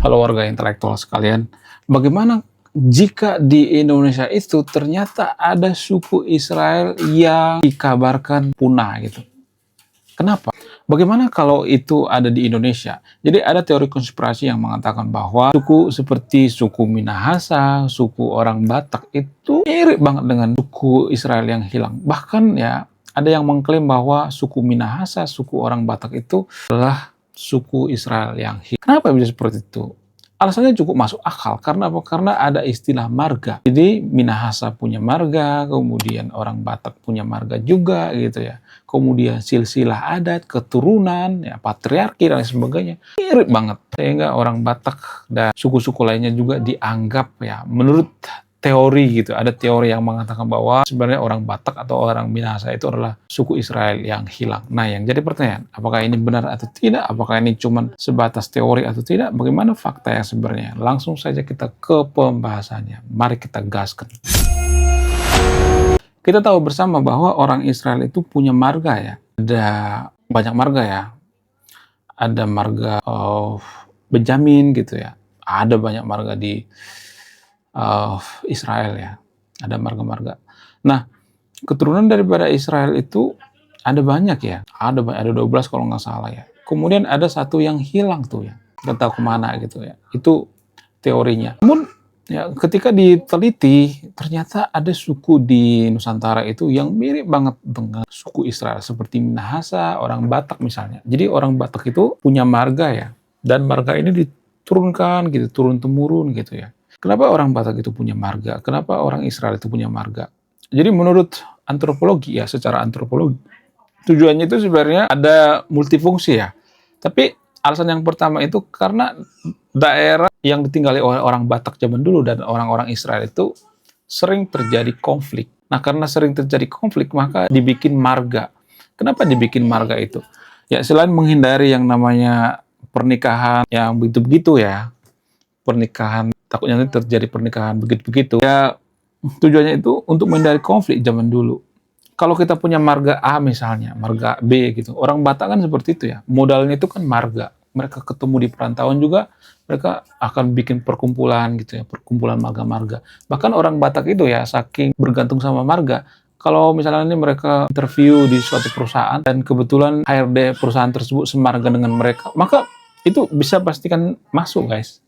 Halo warga intelektual sekalian, bagaimana jika di Indonesia itu ternyata ada suku Israel yang dikabarkan punah gitu? Kenapa? Bagaimana kalau itu ada di Indonesia? Jadi ada teori konspirasi yang mengatakan bahwa suku seperti suku Minahasa, suku orang Batak itu mirip banget dengan suku Israel yang hilang. Bahkan ya ada yang mengklaim bahwa suku Minahasa, suku orang Batak itu adalah suku Israel yang hilang. Kenapa bisa seperti itu? Alasannya cukup masuk akal. Karena apa? Karena ada istilah marga. Jadi Minahasa punya marga, kemudian orang Batak punya marga juga gitu ya. Kemudian silsilah adat, keturunan, ya, patriarki dan lain sebagainya. Mirip banget. Sehingga orang Batak dan suku-suku lainnya juga dianggap ya menurut teori gitu. Ada teori yang mengatakan bahwa sebenarnya orang Batak atau orang Minahasa itu adalah suku Israel yang hilang. Nah, yang jadi pertanyaan, apakah ini benar atau tidak? Apakah ini cuma sebatas teori atau tidak? Bagaimana fakta yang sebenarnya? Langsung saja kita ke pembahasannya. Mari kita gaskan. Kita tahu bersama bahwa orang Israel itu punya marga ya. Ada banyak marga ya. Ada marga Benjamin gitu ya. Ada banyak marga di Israel ya. Ada marga-marga. Nah, keturunan daripada Israel itu ada banyak ya. Ada 12 kalau nggak salah ya. Kemudian ada satu yang hilang tuh ya. Nggak tahu kemana gitu ya. Itu teorinya. Namun ya, ketika diteliti, ternyata ada suku di Nusantara itu yang mirip banget dengan suku Israel, seperti Minahasa, orang Batak misalnya. Jadi orang Batak itu punya marga ya, dan marga ini diturunkan gitu, turun-temurun gitu ya. Kenapa orang Batak itu punya marga? Kenapa orang Israel itu punya marga? Jadi menurut antropologi ya, secara antropologi, tujuannya itu sebenarnya ada multifungsi ya. Tapi alasan yang pertama itu karena daerah yang ditinggali oleh orang Batak zaman dulu dan orang-orang Israel itu sering terjadi konflik. Nah, karena sering terjadi konflik, maka dibikin marga. Kenapa dibikin marga itu? Ya, selain menghindari yang namanya pernikahan yang begitu-begitu ya, pernikahan, takutnya nanti terjadi pernikahan begitu-begitu. Ya, tujuannya itu untuk menghindari konflik zaman dulu. Kalau kita punya marga A misalnya, marga B gitu, orang Batak kan seperti itu ya, modalnya itu kan marga. Mereka ketemu di perantauan juga, mereka akan bikin perkumpulan gitu ya, perkumpulan marga-marga. Bahkan orang Batak itu ya, saking bergantung sama marga, kalau misalnya ini mereka interview di suatu perusahaan dan kebetulan HRD perusahaan tersebut semarga dengan mereka, maka itu bisa pastikan masuk guys.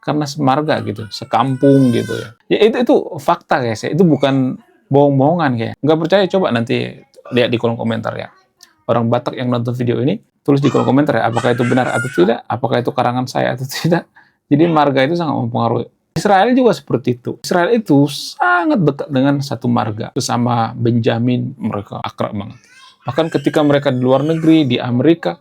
Karena semarga gitu, sekampung gitu ya. Ya itu fakta guys ya, itu bukan bohong-bohongan kayak. Nggak percaya coba nanti lihat di kolom komentar ya. Orang Batak yang nonton video ini, tulis di kolom komentar ya, apakah itu benar atau tidak, apakah itu karangan saya atau tidak. Jadi marga itu sangat mempengaruhi. Israel juga seperti itu. Israel itu sangat dekat dengan satu marga. Bersama Benjamin, mereka akrab banget. Bahkan ketika mereka di luar negeri, di Amerika,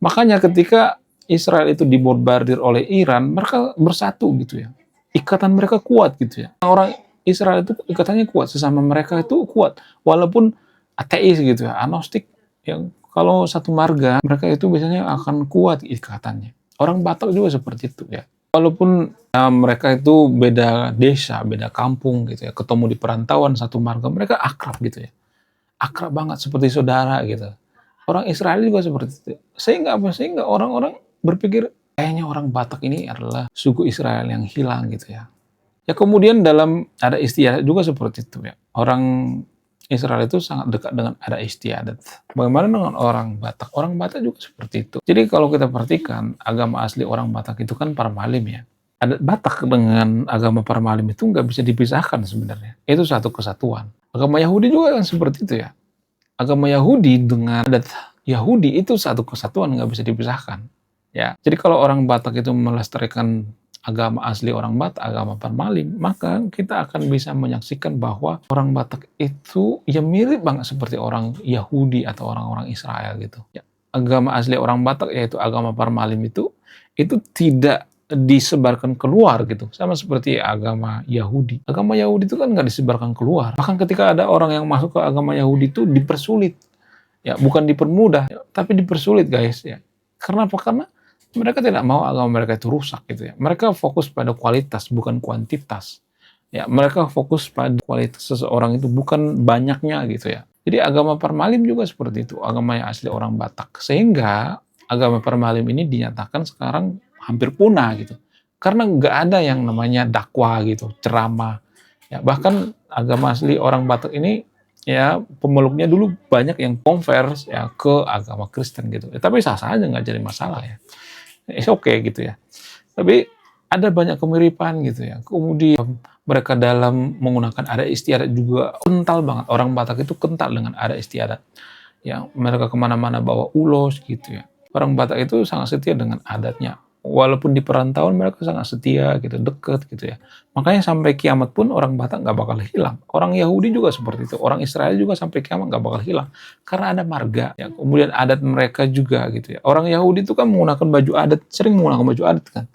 makanya ketika Israel itu dibombardir oleh Iran, mereka bersatu gitu ya. Ikatan mereka kuat gitu ya. Orang Israel itu ikatannya kuat, sesama mereka itu kuat. Walaupun ateis gitu ya, agnostik, yang kalau satu marga, mereka itu biasanya akan kuat ikatannya. Orang Batak juga seperti itu ya. Walaupun mereka itu beda desa, beda kampung gitu ya, ketemu di perantauan satu marga, mereka akrab gitu ya. Akrab banget seperti saudara gitu. Orang Israel juga seperti itu. Sehingga apa? Sehingga orang-orang berpikir kayaknya orang Batak ini adalah suku Israel yang hilang gitu ya. Ya kemudian dalam ada istiadat juga seperti itu ya. Orang Israel itu sangat dekat dengan ada istiadat. Bagaimana dengan orang Batak? Orang Batak juga seperti itu. Jadi kalau kita perhatikan agama asli orang Batak itu kan Parmalim ya. Adat Batak dengan agama Parmalim itu nggak bisa dipisahkan sebenarnya. Itu satu kesatuan. Agama Yahudi juga kan seperti itu ya. Agama Yahudi dengan adat Yahudi itu satu kesatuan, nggak bisa dipisahkan. Ya, jadi kalau orang Batak itu melestarikan agama asli orang Batak, agama Parmalim, maka kita akan bisa menyaksikan bahwa orang Batak itu ya mirip banget seperti orang Yahudi atau orang-orang Israel gitu. Ya, agama asli orang Batak yaitu agama Parmalim itu tidak disebarkan keluar gitu, sama seperti agama Yahudi. Agama Yahudi itu kan nggak disebarkan keluar. Bahkan ketika ada orang yang masuk ke agama Yahudi itu dipersulit, ya bukan dipermudah, ya, tapi dipersulit guys ya. Karena apa? Karena mereka tidak mau agama mereka itu rusak gitu ya. Mereka fokus pada kualitas bukan kuantitas. Ya, mereka fokus pada kualitas seseorang itu bukan banyaknya gitu ya. Jadi agama Parmalim juga seperti itu, agama yang asli orang Batak. Sehingga agama Parmalim ini dinyatakan sekarang hampir punah gitu. Karena nggak ada yang namanya dakwah gitu, ceramah. Ya, bahkan agama asli orang Batak ini ya pemeluknya dulu banyak yang convert ya ke agama Kristen gitu. Ya, tapi sah-sah aja nggak jadi masalah ya. It's okay gitu ya. Tapi ada banyak kemiripan gitu ya. Kemudian mereka dalam menggunakan adat istiadat juga kental banget. Orang Batak itu kental dengan adat istiadat. Ya, mereka kemana-mana bawa ulos gitu ya. Orang Batak itu sangat setia dengan adatnya. Walaupun di perantauan mereka sangat setia gitu, deket gitu ya. Makanya sampai kiamat pun orang Batak nggak bakal hilang. Orang Yahudi juga seperti itu. Orang Israel juga sampai kiamat nggak bakal hilang. Karena ada marga. Ya. Kemudian adat mereka juga gitu ya. Orang Yahudi itu kan menggunakan baju adat, sering menggunakan baju adat kan.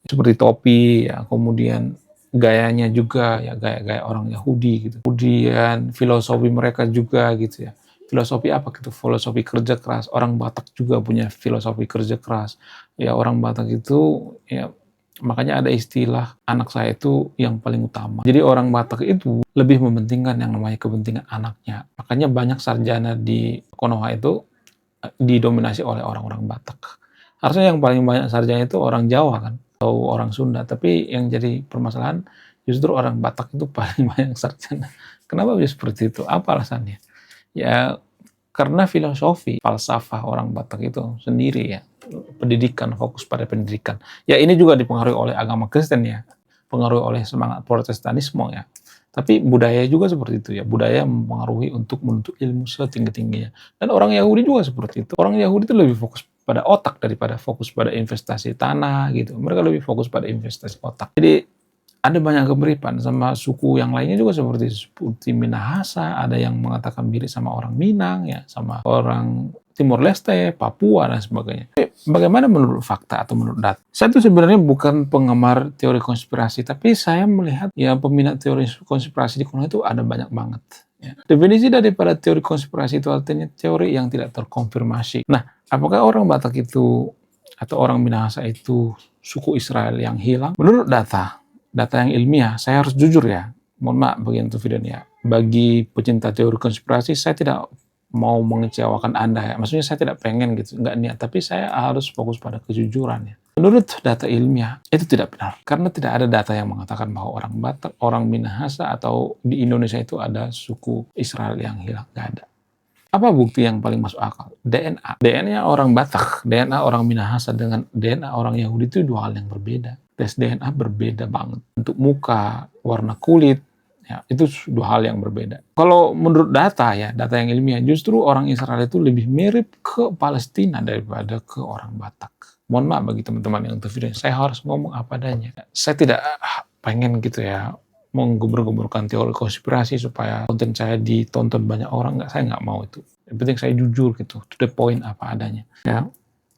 Seperti topi ya, kemudian gayanya juga ya gaya-gaya orang Yahudi gitu. Kemudian filosofi mereka juga gitu ya. Filosofi apa gitu? Filosofi kerja keras. Orang Batak juga punya filosofi kerja keras. Ya orang Batak itu ya makanya ada istilah anak saya itu yang paling utama. Jadi orang Batak itu lebih mementingkan yang namanya kepentingan anaknya. Makanya banyak sarjana di Konoha itu didominasi oleh orang-orang Batak. Harusnya yang paling banyak sarjana itu orang Jawa kan, atau orang Sunda. Tapi yang jadi permasalahan justru orang Batak itu paling banyak sarjana. Kenapa bisa seperti itu? Apa alasannya? Ya karena filosofi, falsafah orang Batak itu sendiri ya, pendidikan, fokus pada pendidikan. Ya ini juga dipengaruhi oleh agama Kristen ya, pengaruhi oleh semangat Protestanisme ya. Tapi budaya juga seperti itu ya, budaya mempengaruhi untuk menuntut ilmu setinggi-tingginya. Dan orang Yahudi juga seperti itu. Orang Yahudi itu lebih fokus pada otak daripada fokus pada investasi tanah gitu. Mereka lebih fokus pada investasi otak. Jadi ada banyak kemiripan sama suku yang lainnya juga seperti Minahasa, ada yang mengatakan mirip sama orang Minang ya, sama orang Timor Leste, Papua dan sebagainya. Bagaimana menurut fakta atau menurut data? Saya tuh sebenarnya bukan penggemar teori konspirasi, tapi saya melihat ya peminat teori konspirasi di Konoha itu ada banyak banget. Ya. Definisi daripada teori konspirasi itu artinya teori yang tidak terkonfirmasi. Nah, apakah orang Batak itu atau orang Minahasa itu suku Israel yang hilang? Menurut data yang ilmiah, saya harus jujur ya, mohon maaf bagi yang video ini ya, bagi pecinta teori konspirasi, saya tidak mau mengecewakan Anda ya, maksudnya saya tidak pengen gitu, nggak niat, tapi saya harus fokus pada kejujuran ya. Menurut data ilmiah, itu tidak benar, karena tidak ada data yang mengatakan bahwa orang Batak, orang Minahasa, atau di Indonesia itu ada suku Israel yang hilang, nggak ada. Apa bukti yang paling masuk akal? DNA. DNA orang Batak, DNA orang Minahasa dengan DNA orang Yahudi itu dua hal yang berbeda. Tes DNA berbeda banget. Untuk muka, warna kulit, ya, itu dua hal yang berbeda. Kalau menurut data ya, data yang ilmiah, justru orang Israel itu lebih mirip ke Palestina daripada ke orang Batak. Mohon maaf bagi teman-teman yang nonton video, saya harus ngomong apa adanya. Saya tidak pengen gitu ya, menggembur-gemburkan teori konspirasi supaya konten saya ditonton banyak orang. Saya nggak mau itu. Yang penting saya jujur gitu, to the point apa adanya. Ya.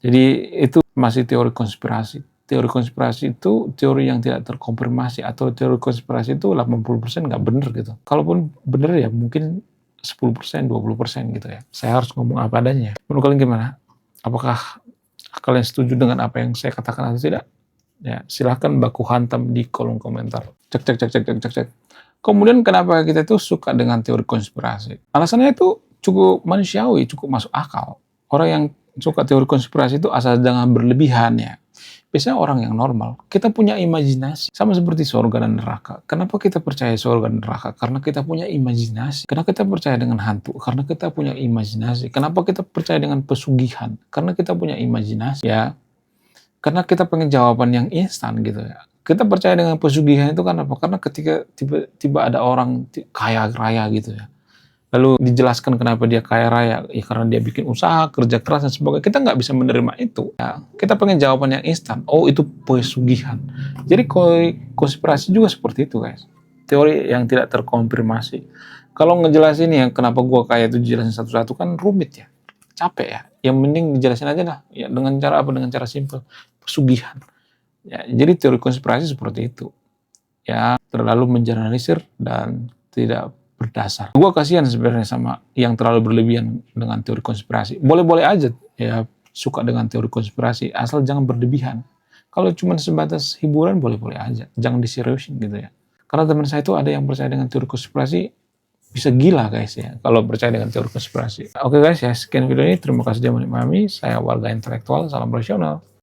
Jadi itu masih teori konspirasi. Teori konspirasi itu teori yang tidak terkonfirmasi, atau teori konspirasi itu 80% nggak benar gitu. Kalaupun benar ya mungkin 10%, 20% gitu ya. Saya harus ngomong apa adanya. Menurut kalian gimana? Apakah kalian setuju dengan apa yang saya katakan atau tidak? Ya, silahkan baku hantam di kolom komentar. Cek. Kemudian kenapa kita itu suka dengan teori konspirasi? Alasannya itu cukup manusiawi, cukup masuk akal. Orang yang suka teori konspirasi itu asal jangan berlebihan ya. Biasanya orang yang normal, kita punya imajinasi. Sama seperti surga dan neraka. Kenapa kita percaya surga dan neraka? Karena kita punya imajinasi. Kenapa kita percaya dengan hantu? Karena kita punya imajinasi. Kenapa kita percaya dengan pesugihan? Karena kita punya imajinasi. Ya, karena kita pengen jawaban yang instan gitu ya. Kita percaya dengan pesugihan itu karena apa? Karena ketika tiba-tiba ada orang kaya raya gitu ya. Lalu dijelaskan kenapa dia kaya raya, ya karena dia bikin usaha, kerja keras, dan sebagainya. Kita nggak bisa menerima itu. Ya, kita pengen jawaban yang instan. Oh, itu pesugihan. Jadi konspirasi juga seperti itu, guys. Teori yang tidak terkonfirmasi. Kalau ngejelasin ya kenapa gua kaya itu dijelasin satu-satu kan rumit ya. Capek ya. Yang mending dijelasin aja lah. Ya, dengan cara apa? Dengan cara simpel. Pesugihan. Ya, jadi teori konspirasi seperti itu. Ya, terlalu menjernalisir dan tidak berdasar. Gue kasihan sebenarnya sama yang terlalu berlebihan dengan teori konspirasi. Boleh-boleh aja ya suka dengan teori konspirasi, asal jangan berlebihan. Kalau cuma sebatas hiburan boleh-boleh aja, jangan diseriusin gitu ya. Karena teman saya itu ada yang percaya dengan teori konspirasi bisa gila guys ya, kalau percaya dengan teori konspirasi. Oke guys ya, sekian video ini. Terima kasih sudah menikmati. Saya Warga Intelektual, salam profesional.